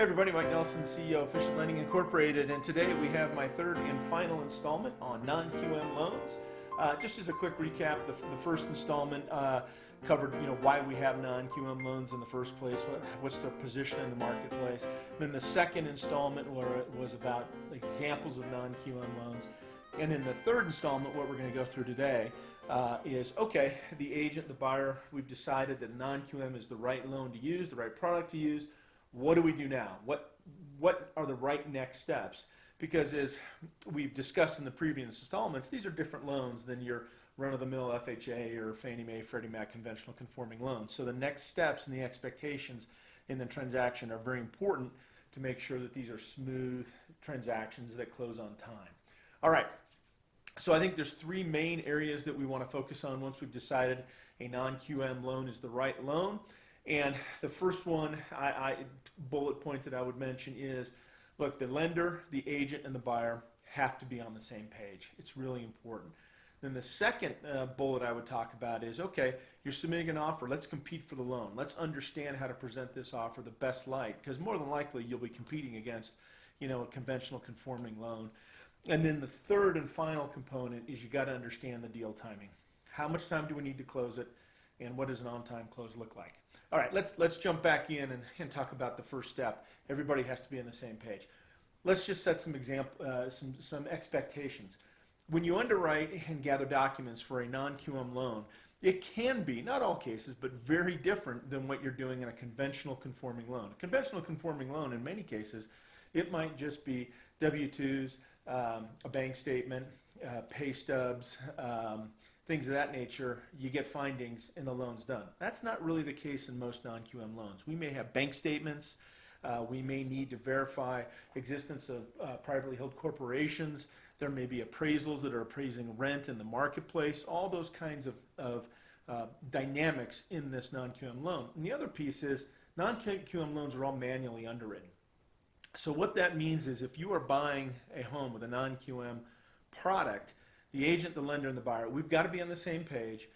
Hey everybody, Mike Nelson, CEO of Efficient Lending Incorporated, and today we have my third and final installment on non-QM loans. Just as a quick recap, the first installment covered why we have non-QM loans in the first place, what's their position in the marketplace. Then the second installment was about examples of non-QM loans. And then the third installment, what we're going to go through today, is okay, the agent, the buyer, we've decided that non-QM is the right loan to use, the right product to use. What do we do now? What are the right next steps? Because as we've discussed in the previous installments, these are different loans than your run-of-the-mill FHA or Fannie Mae, Freddie Mac conventional conforming loans. So the next steps and the expectations in the transaction are very important to make sure that these are smooth transactions that close on time. All right. So I think there's three main areas that we want to focus on once we've decided a non-QM loan is the right loan. And the first one, bullet point that I would mention is, look, the lender, the agent, and the buyer have to be on the same page. It's really important. Then the second bullet I would talk about is, okay, you're submitting an offer. Let's compete for the loan. Let's understand how to present this offer the best light, because more than likely you'll be competing against, a conventional conforming loan. And then the third and final component is you got to understand the deal timing. How much time do we need to close it, and what does an on-time close look like? All right, let's jump back in and talk about the first step. Everybody has to be on the same page. Let's just set some some expectations. When you underwrite and gather documents for a non-QM loan, it can be, not all cases, but very different than what you're doing in a conventional conforming loan. A conventional conforming loan, in many cases, it might just be W-2s, a bank statement, pay stubs, things of that nature. You get findings and the loan's done. That's not really the case in most non-QM loans. We may have bank statements. We may need to verify existence of privately held corporations. There may be appraisals that are appraising rent in the marketplace, all those kinds of dynamics in this non-QM loan. And the other piece is non-QM loans are all manually underwritten. So what that means is if you are buying a home with a non-QM product, the agent, the lender, and the buyer, we've got to be on the same page.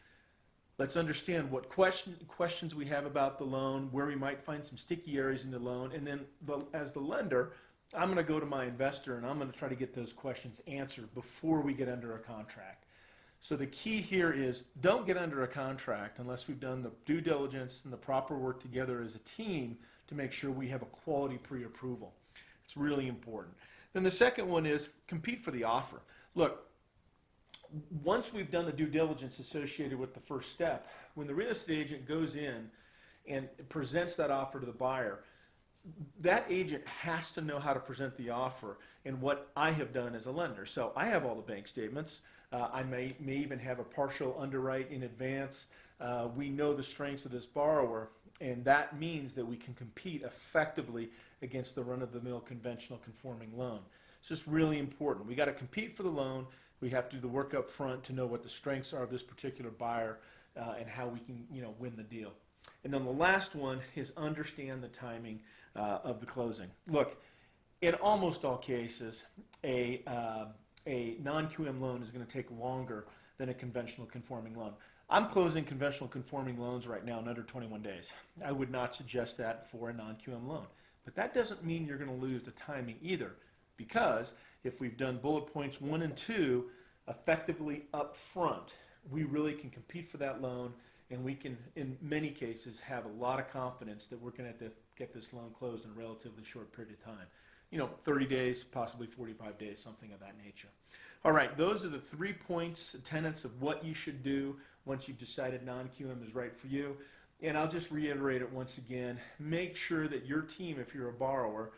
Let's understand what questions we have about the loan, where we might find some sticky areas in the loan, and then as the lender, I'm going to go to my investor and I'm going to try to get those questions answered before we get under a contract. So the key here is don't get under a contract unless we've done the due diligence and the proper work together as a team to make sure we have a quality pre-approval. It's really important. Then the second one is compete for the offer. Look, once we've done the due diligence associated with the first step, when the real estate agent goes in and presents that offer to the buyer, that agent has to know how to present the offer and what I have done as a lender. So I have all the bank statements. I may even have a partial underwrite in advance. We know the strengths of this borrower, and that means that we can compete effectively against the run-of-the-mill conventional conforming loan. It's just really important. We got to compete for the loan. We have to do the work up front to know what the strengths are of this particular buyer and how we can win the deal. And then the last one is understand the timing of the closing. Look, in almost all cases, a non-QM loan is going to take longer than a conventional conforming loan. I'm closing conventional conforming loans right now in under 21 days. I would not suggest that for a non-QM loan. But that doesn't mean you're going to lose the timing either, because if we've done bullet points 1 and 2 effectively up front, we really can compete for that loan, and we can, in many cases, have a lot of confidence that we're going to get this loan closed in a relatively short period of time. 30 days, possibly 45 days, something of that nature. All right, those are the 3 points, tenets of what you should do once you've decided non-QM is right for you. And I'll just reiterate it once again. Make sure that your team, if you're a borrower,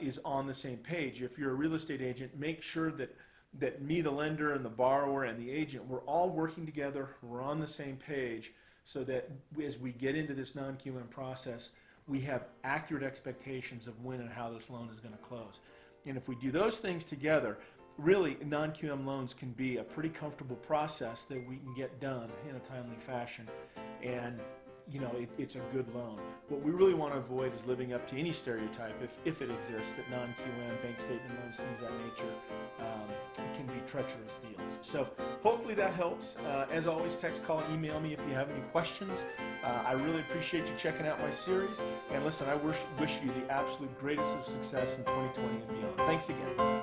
is on the same page. If you're a real estate agent, make sure that me, the lender, and the borrower, and the agent, we're all working together, we're on the same page, so that as we get into this non-QM process, we have accurate expectations of when and how this loan is going to close. And if we do those things together, really non-QM loans can be a pretty comfortable process that we can get done in a timely fashion. And it's a good loan. What we really want to avoid is living up to any stereotype, if it exists, that non-QM, bank statement loans, things of that nature, can be treacherous deals. So hopefully that helps. As always, text, call, and email me if you have any questions. I really appreciate you checking out my series. And listen, I wish you the absolute greatest of success in 2020 and beyond. Thanks again.